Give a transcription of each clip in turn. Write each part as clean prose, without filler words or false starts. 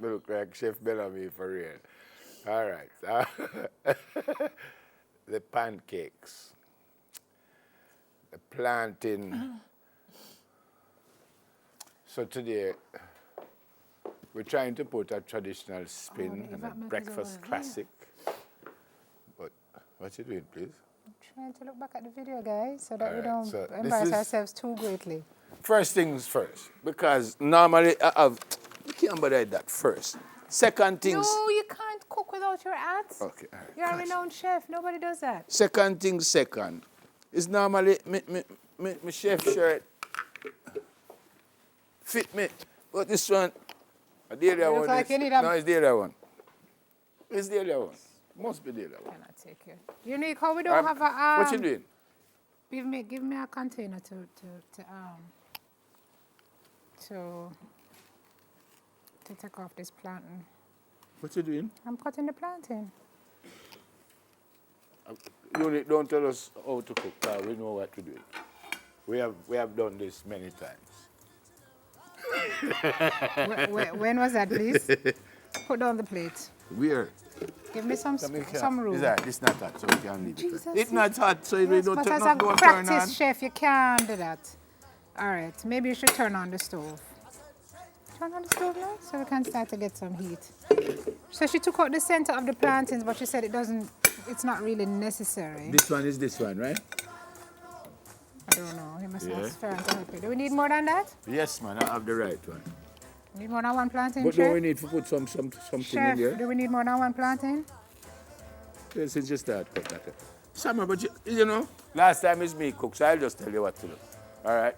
Me look like Chef Bellamy for real. All right. The pancakes. The plantain. So today, we're trying to put a traditional spin and a breakfast classic. But what you doing, please? I'm trying to look back at the video, guys, so that we Alright, don't so embarrass ourselves too greatly. First things first, because normally I have, you can't bother that first. Second things. No, you can't cook without your hats. Okay, all right. You're a renowned chef. Nobody does that. Second things second. It's normally my chef shirt fit me, but this one, the other one. Like No, it's the other one. It's the other one. Must be the other one. Cannot take it. Unique, how we don't have a What you doing? Give me a container to take off this plantain. What you doing? I'm cutting the plantain. You don't tell us how to cook, because we know what to do. We have done this many times. When was that, please? Put down the plate. Where? Give me some room. It's not hot, so we can leave Jesus. it. It's not hot, so Yes, we don't but turn as on. a practice chef, you can't do that. All right, maybe you should turn on the stove. Turn on the stove now, so we can start to get some heat. So she took out the center of the plantains, but she said it's not really necessary. This one is this one, right? I don't know. He must ask Farron to help you. Do we need more than that? Yes, man, I have the right one. Need more than one plantain, But chef? do we need to put something Chef, in there? do we need more than one plantain? Yes, it's just that. Summer, but you know, last time it's me cook, so I'll just tell you what to do. All right?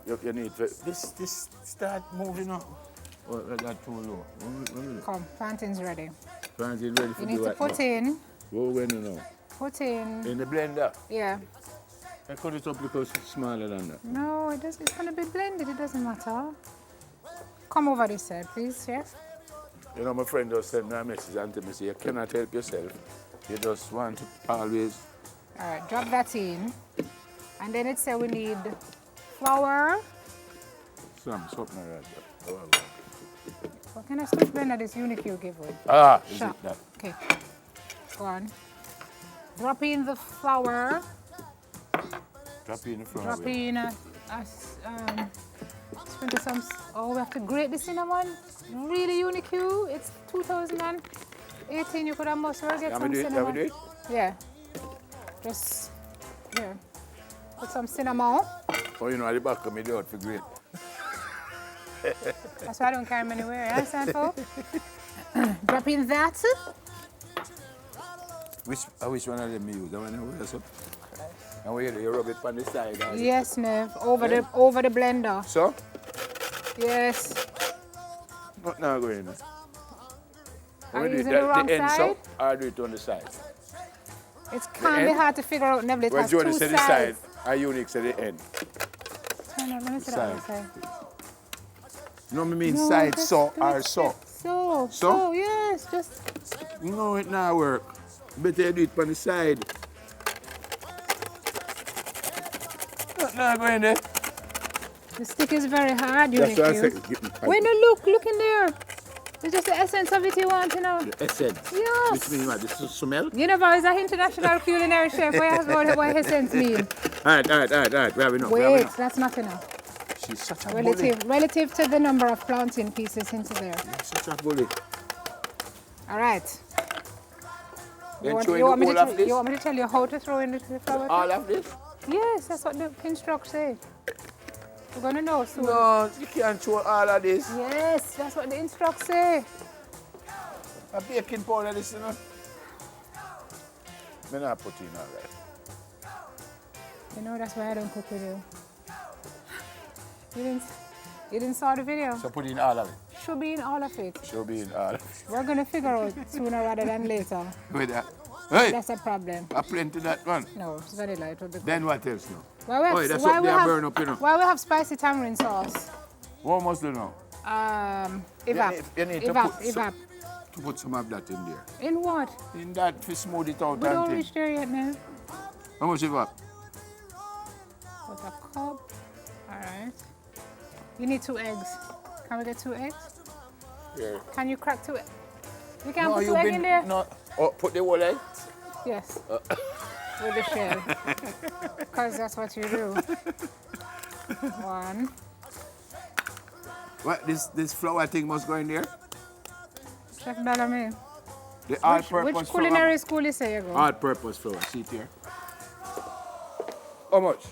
You need to, this start moving up. Oh, that's too low. Come, plantain's ready. Plantain ready for You need the to what put now? in. Go when you know. Put in. In the blender. Yeah. I cut it up because it's smaller than that. No, it doesn't. It's gonna be blended. It doesn't matter. Come over this side, please, chef. You know, my friend just sent me a message and tell me, say, you cannot help yourself. You just want to always. All right, drop that in. And then it said we need flour. Something like that. What kind of stuff blender this unique you give with? Is Sure. it that? Okay. Go on. Drop in the flour. Drop in the flour. Drop in sprinkle some. Oh, we have to grate the cinnamon. Really unique. It's 2018. You could almost well get some cinnamon. Can we do it? Yeah. Just here. Put some cinnamon. Oh, you know, at the back of me, do it for great. That's why I don't carry them anywhere. You understand, folks? Drop in that. Which one of them you use? The one over there, so? And where you rub it on the side? Yes, Nev. Over the blender. So? Yes. Not now going in. Are you using the wrong side? So, or do it on the side? It can't be hard to figure out, Nev. It has Jody two said the sides. side, or Unique said the end. Turn on, let me see that other side. No, I mean side, just so, do it or so. So, yes, just. No, it not work. Better you do it on the side. Not now going there. The stick is very hard, Unique. That's what I said. Wait, no, look in there. It's just the essence of it you want, you know. The essence. Yes. Which means what? This is smell? You know, he's an international culinary chef. What essence mean? All right. We have enough. Wait, that's not enough. She's such a bully. Relative to the number of plantain pieces into there. She's such a bully. All right. You want me to tell you how to throw in the flour? All of this? Yes, that's what the instructions say. We're going to know soon. No, you can't throw all of this. Yes, that's what the instructions say. A baking powder, this, you know. I'm not put in all that. You know, that's why I don't cook with you. You didn't saw the video? So put in all of it. Should be in all of it. Should be in all of it. We're going to figure out sooner rather than later. With that. Hey! That's a problem. I plenty that one. No, it's vanilla. It will be good. Then what else now? That's what they burn up, you know. Why we have spicy tamarind sauce? What must do now? Evap. You need Evap. to put some of that in there. In what? In that to smooth it out. We don't reach there yet, man. How much evap? Put a cup. All right. You need 2 eggs. Can we get 2 eggs? Here. Can you crack two? You can't No, put two you've egg been in there? no. Oh, put the whole egg. Yes. With the shell. Because that's what you do. One. What this flour thing must go in there? Chef Bellamy. The all-purpose Which culinary school you say you go? All-purpose flour. See it here. How much?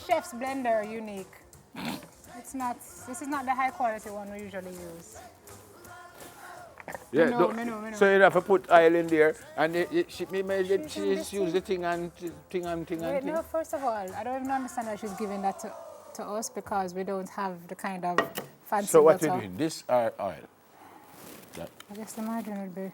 Chef's blender unique. It's not. This is not the high quality one we usually use. Yeah, Me know. so you have to put oil in there, and she She's use the thing and thing and thing and Wait, thing. no, first of all, I don't even understand why she's giving that to us because we don't have the kind of fancy So what butter. you doing? This or oil? That. I guess the margarine would be.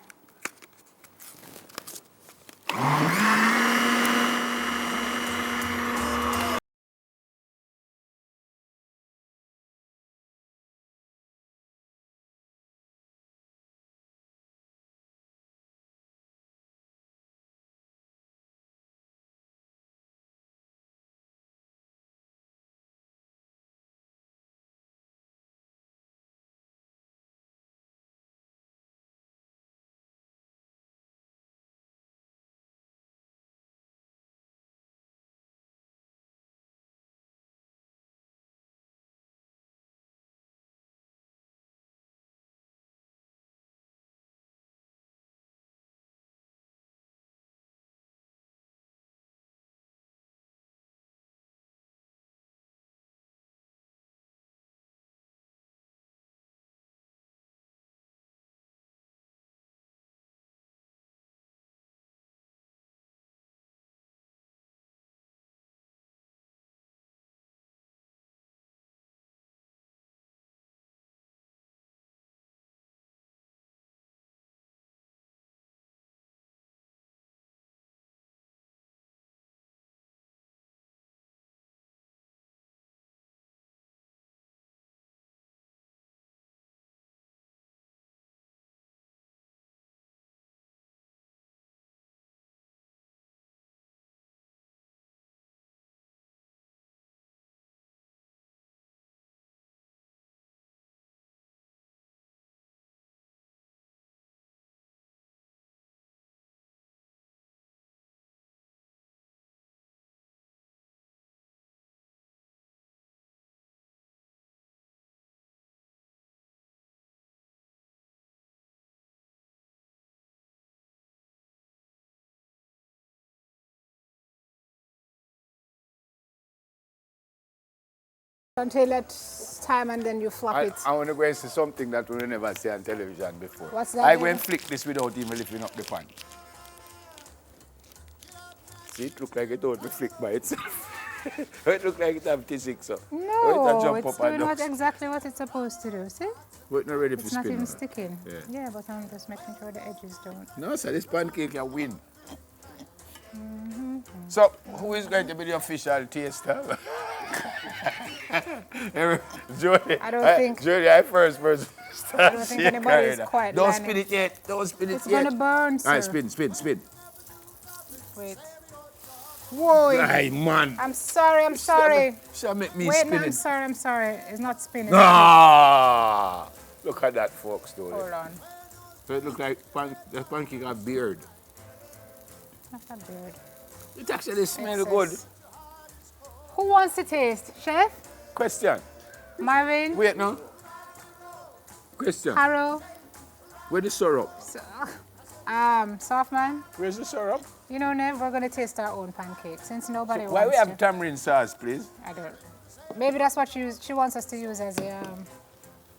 Until that time and then you flop it. I want to go and see something that we never see on television before. What's that? I go and flick this without even lifting up the pan. See, it look like it don't flick by itself. It look like it have T6. So. No, it's doing exactly what it's supposed to do. See? But not ready for It's spin. not even Right? sticking. Yeah. But I'm just making sure the edges don't. No, sir, this pancake can win. So, who is going to be the official taster? Jody. I don't think. Jody, I first person. I don't think anybody is quite Don't lining. spin it yet. Don't spin it It's yet. gonna burn, sir. All right, spin. Wait. Whoa. Hey, man. I'm sorry. Shall make me Wait, spin no, it. I'm sorry. It's not spinning. Ah! Look at that, folks, though. Hold on. So it looks like the pancake have beard. That's a beard. It actually smells It good. says- Who wants to taste? Chef? Question. Marvin? Wait, no. Question. Harold? Where's the syrup? Soft man? Where's the syrup? You know, Nev, we're gonna taste our own pancake since nobody Why wants we have to. tamarind sauce, please? I don't. Maybe that's what she wants us to use as a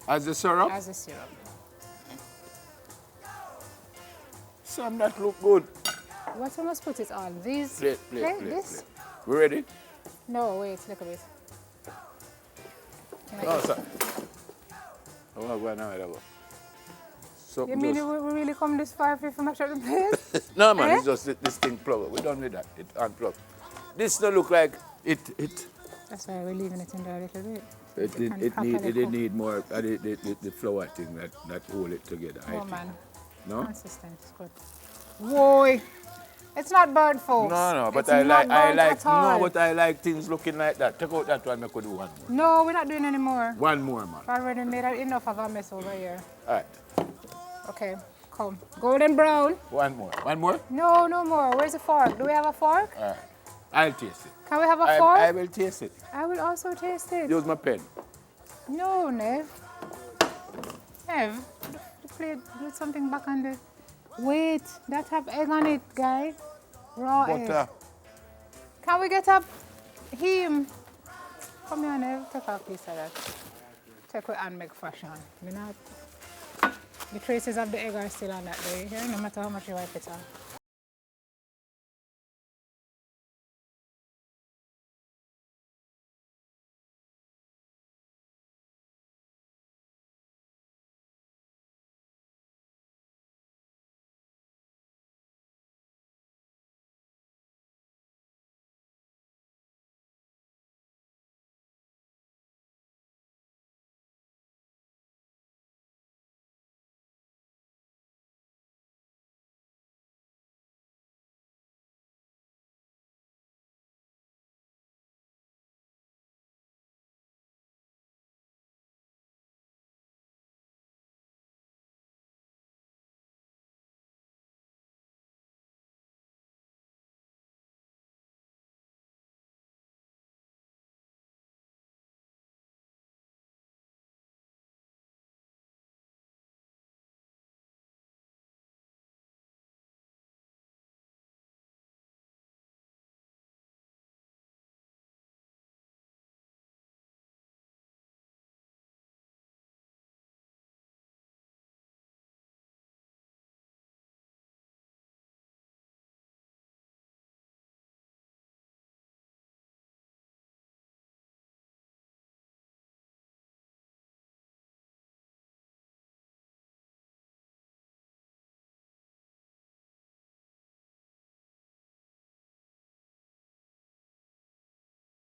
As the syrup? as a syrup. Some that look good. What we must put it on? These. Plate. This? We ready? No, wait. Look a bit. Can I No, eat? sir. Oh, go now. So You mean we really come this far if you mash up the place? no, man, Eh? it's just this thing plug. We're done with that. It unplugged. This don't look like it. That's why we're leaving it in there a little bit. It need more the flour thing that hold it together. I Oh think. man, No? consistent. It's good. Whoa, it's not burnt, folks. No, but It's I not burnt like at all. but I like things looking like that. Take out that one, I could do one more. No, we're not doing any more. One more, man. I've already made enough of a mess over here. All right. Okay, come. Golden brown. One more. One more? No, no more. Where's the fork? Do we have a fork? All right. I'll taste it. Can we have a fork? I will taste it. I will also taste it. Use my pen. No, Nev. Nev, the plate, do something back on the... Wait, that have egg on it, guy. Raw egg. Butter. Can we get up him? Come here, Nev. Take a piece of that. Take it and make fashion. You know, the traces of the egg are still on that day, no matter how much you wipe it off.